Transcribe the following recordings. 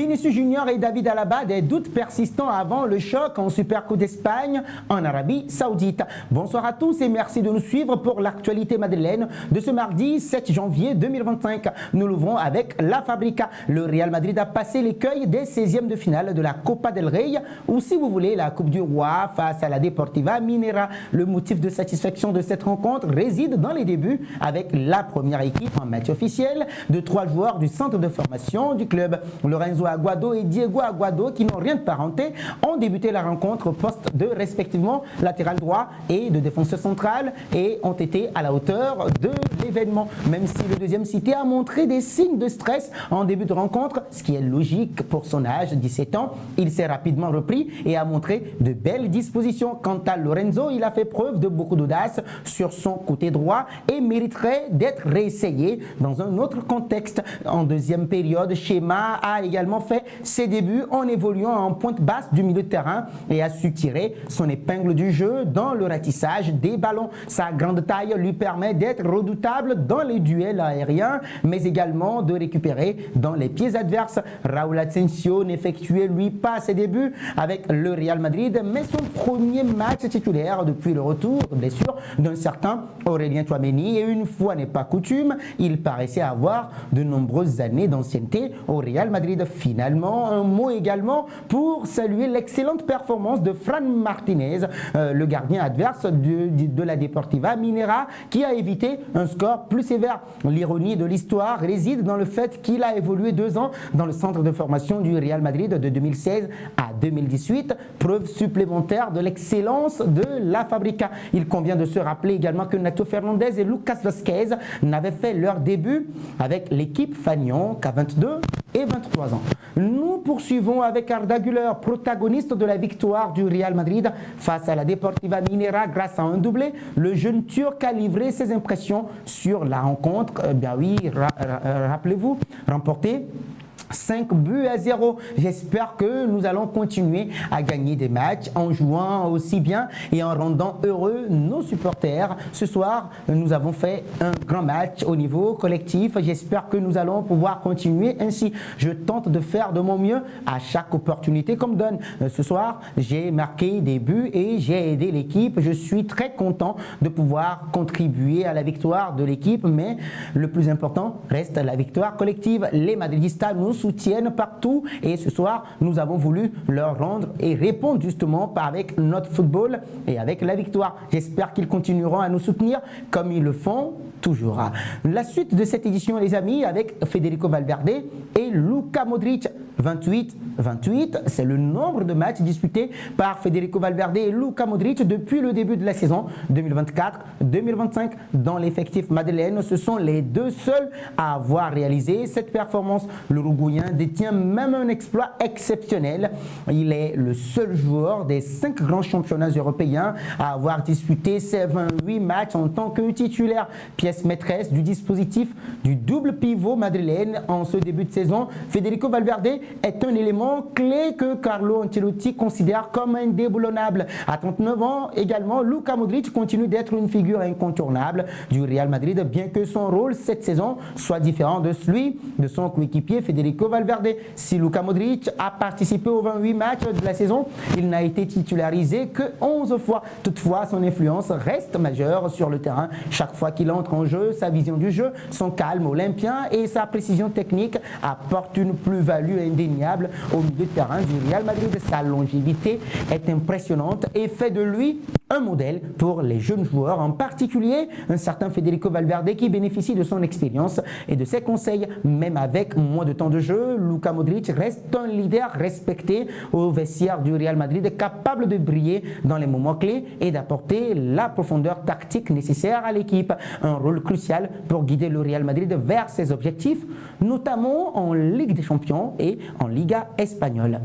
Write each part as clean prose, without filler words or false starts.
Vinicius Junior et David Alaba, des doutes persistants avant le choc en Supercoupe d'Espagne en Arabie Saoudite. Bonsoir à tous et merci de nous suivre pour l'actualité madrilène de ce mardi 7 janvier 2025. Nous l'ouvrons avec La Fabrica. Le Real Madrid a passé l'écueil des 16e de finale de la Copa del Rey, ou si vous voulez la Coupe du Roi face à la Deportiva Minera. Le motif de satisfaction de cette rencontre réside dans les débuts avec la première équipe en match officiel de 3 joueurs du centre de formation du club. Lorenzo Aguado et Diego Aguado, qui n'ont rien de parenté, ont débuté la rencontre au poste de respectivement latéral droit et de défenseur central et ont été à la hauteur de l'événement. Même si le deuxième cité a montré des signes de stress en début de rencontre, ce qui est logique pour son âge, 17 ans, il s'est rapidement repris et a montré de belles dispositions. Quant à Lorenzo, il a fait preuve de beaucoup d'audace sur son côté droit et mériterait d'être réessayé dans un autre contexte. En deuxième période, Schema a également fait ses débuts en évoluant en pointe basse du milieu de terrain et a su tirer son épingle du jeu dans le ratissage des ballons. Sa grande taille lui permet d'être redoutable dans les duels aériens, mais également de récupérer dans les pieds adverses. Raúl Asensio n'effectuait lui pas ses débuts avec le Real Madrid, mais son premier match titulaire depuis le retour de blessure d'un certain Aurélien Tchouaméni, et une fois n'est pas coutume, il paraissait avoir de nombreuses années d'ancienneté au Real Madrid. Finalement, un mot également pour saluer l'excellente performance de Fran Martinez, le gardien adverse de la Deportiva Minera, qui a évité un score plus sévère. L'ironie de l'histoire réside dans le fait qu'il a évolué 2 ans dans le centre de formation du Real Madrid de 2016 à 2018, preuve supplémentaire de l'excellence de La Fabrica. Il convient de se rappeler également que Nacho Fernandez et Lucas Vázquez n'avaient fait leur début avec l'équipe Fagnon qu'à 22 et 23 ans. Nous poursuivons avec Arda Güler, protagoniste de la victoire du Real Madrid face à la Deportiva Minera grâce à un doublé. Le jeune Turc a livré ses impressions sur la rencontre. Rappelez-vous, remporté 5-0. J'espère que nous allons continuer à gagner des matchs en jouant aussi bien et en rendant heureux nos supporters. Ce soir, nous avons fait un grand match au niveau collectif. J'espère que nous allons pouvoir continuer ainsi. Je tente de faire de mon mieux à chaque opportunité qu'on me donne. Ce soir, j'ai marqué des buts et j'ai aidé l'équipe. Je suis très content de pouvoir contribuer à la victoire de l'équipe, mais le plus important reste la victoire collective. Les Madridistas nous soutiennent partout et ce soir nous avons voulu leur rendre et répondre justement avec notre football et avec la victoire. J'espère qu'ils continueront à nous soutenir comme ils le font toujours. La suite de cette édition, les amis, avec Federico Valverde et Luka Modric. 28, c'est le nombre de matchs disputés par Federico Valverde et Luka Modric depuis le début de la saison 2024-2025 dans l'effectif madrilène. Ce sont les deux seuls à avoir réalisé cette performance. L'Uruguayen détient même un exploit exceptionnel. Il est le seul joueur des 5 grands championnats européens à avoir disputé ses 28 matchs en tant que titulaire, pièce maîtresse du dispositif du double pivot madrilène en ce début de saison. Federico Valverde est un élément clé que Carlo Ancelotti considère comme indéboulonnable. À 39 ans également, Luka Modric continue d'être une figure incontournable du Real Madrid, bien que son rôle cette saison soit différent de celui de son coéquipier Federico Valverde. Si Luka Modric a participé aux 28 matchs de la saison, il n'a été titularisé que 11 fois. Toutefois, son influence reste majeure sur le terrain. Chaque fois qu'il entre en jeu, sa vision du jeu, son calme olympien et sa précision technique apportent une plus-value indéniable au milieu de terrain du Real Madrid. Sa longévité est impressionnante et fait de lui un modèle pour les jeunes joueurs, en particulier un certain Federico Valverde qui bénéficie de son expérience et de ses conseils. Même avec moins de temps de jeu, Luka Modric reste un leader respecté au vestiaire du Real Madrid, capable de briller dans les moments clés et d'apporter la profondeur tactique nécessaire à l'équipe. Un rôle crucial pour guider le Real Madrid vers ses objectifs, notamment en Ligue des Champions et en Liga espagnole.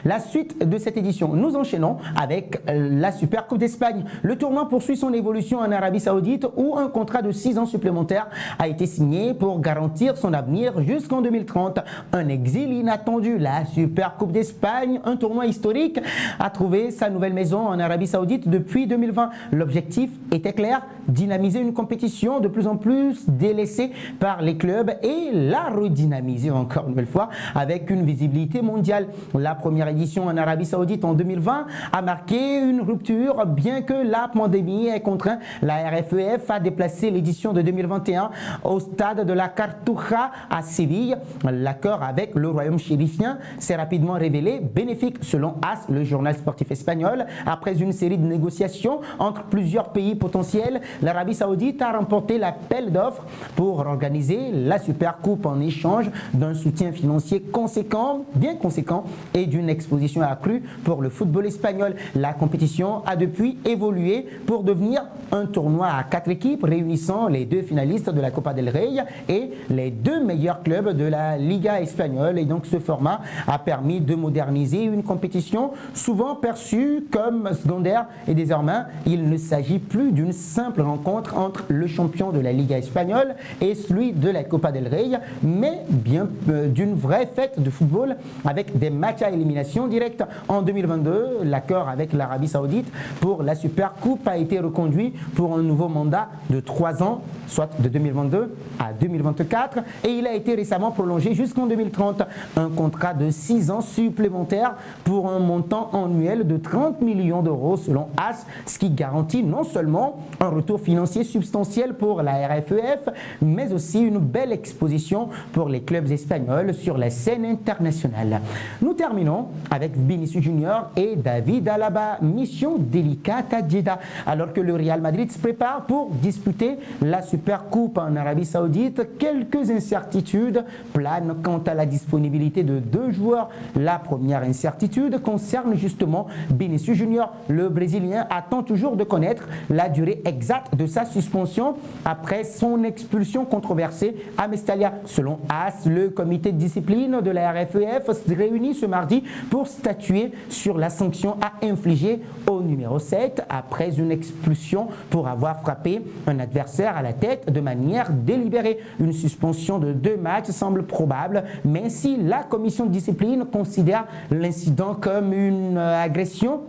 La suite de cette édition, nous enchaînons avec la Super Coupe d'Espagne. Le tournoi poursuit son évolution en Arabie Saoudite où un contrat de 6 ans supplémentaires a été signé pour garantir son avenir jusqu'en 2030. Un exil inattendu, la Super Coupe d'Espagne, un tournoi historique, a trouvé sa nouvelle maison en Arabie Saoudite depuis 2020. L'objectif était clair, dynamiser une compétition de plus en plus délaissée par les clubs et la redynamiser encore une nouvelle fois avec une visibilité mondiale. La première édition en Arabie Saoudite en 2020 a marqué une rupture, bien que la pandémie ait contraint la RFEF à déplacer l'édition de 2021 au stade de la Cartuja à Séville. L'accord avec le royaume chérifien s'est rapidement révélé bénéfique selon AS, le journal sportif espagnol. Après une série de négociations entre plusieurs pays potentiels, l'Arabie Saoudite a remporté l'appel d'offres pour organiser la Super Coupe en échange d'un soutien financier conséquent, bien conséquent, et d'une exposition accrue pour le football espagnol. La compétition a depuis évolué pour devenir un tournoi à 4 équipes réunissant les 2 finalistes de la Copa del Rey et les 2 meilleurs clubs de la Liga espagnole. Et donc ce format a permis de moderniser une compétition souvent perçue comme secondaire et désormais il ne s'agit plus d'une simple rencontre entre le champion de la Liga espagnole et celui de la Copa del Rey, mais bien d'une vraie fête de football avec des matchs à élimination directe. En 2022, l'accord avec l'Arabie Saoudite pour la Super Coupe a été reconduit pour un nouveau mandat de 3 ans, soit de 2022 à 2024, et il a été récemment prolongé jusqu'en 2030. Un contrat de 6 ans supplémentaires pour un montant annuel de 30 millions d'euros selon AS, ce qui garantit non seulement un retour financier substantiel pour la RFEF, mais aussi une belle exposition pour les clubs espagnols sur la scène internationale. Nous terminons avec Vinicius Junior et David Alaba. Mission délicate à Jeddah. Alors que le Real Madrid se prépare pour disputer la Super Coupe en Arabie Saoudite, quelques incertitudes planent quant à la disponibilité de 2 joueurs. La première incertitude concerne justement Vinicius Junior. Le Brésilien attend toujours de connaître la durée exacte de sa suspension après son expulsion controversée à Mestalla. Selon AS, le comité de discipline de la RFEF se réunit ce mardi pour statuer sur la sanction à infliger au numéro 7 après une expulsion pour avoir frappé un adversaire à la tête de manière délibérée. Une suspension de 2 matchs semble probable, mais si la commission de discipline considère l'incident comme une agression,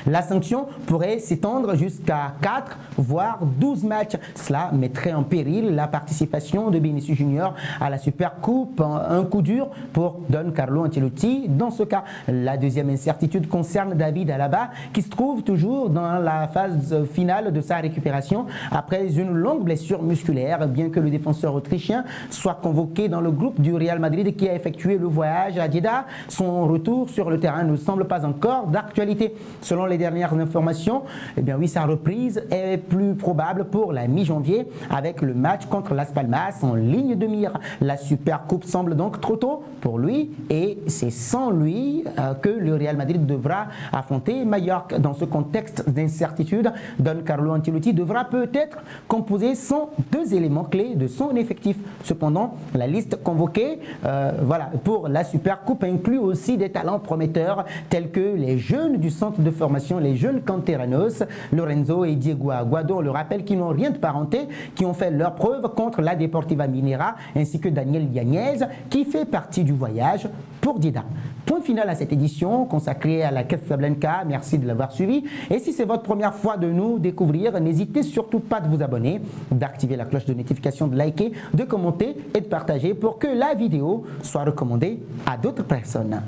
la sanction pourrait s'étendre jusqu'à 4 voire 12 matchs. Cela mettrait en péril la participation de Vinicius Junior à la Super Coupe. Un coup dur pour Don Carlo Ancelotti. Dans ce cas, la deuxième incertitude concerne David Alaba qui se trouve toujours dans la phase finale de sa récupération après une longue blessure musculaire. Bien que le défenseur autrichien soit convoqué dans le groupe du Real Madrid qui a effectué le voyage à Jeddah, son retour sur le terrain ne semble pas encore d'actualité. Selon les dernières informations, eh bien oui, sa reprise est plus probable pour la mi-janvier avec le match contre Las Palmas en ligne de mire. La Super Coupe semble donc trop tôt pour lui et c'est sans lui que le Real Madrid devra affronter Mallorca. Dans ce contexte d'incertitude, Don Carlo Ancelotti devra peut-être composer sans 2 éléments clés de son effectif. Cependant, la liste convoquée pour la Super Coupe inclut aussi des talents prometteurs tels que les jeunes du centre de formation, les jeunes canteranos, Lorenzo et Diego Aguado, on le rappelle, qui n'ont rien de parenté, qui ont fait leur preuve contre la Deportiva Minera, ainsi que Daniel Yanez, qui fait partie du voyage pour Jeddah. Point final à cette édition consacrée à la Casablanca. Merci de l'avoir suivi. Et si c'est votre première fois de nous découvrir, n'hésitez surtout pas de vous abonner, d'activer la cloche de notification, de liker, de commenter et de partager pour que la vidéo soit recommandée à d'autres personnes.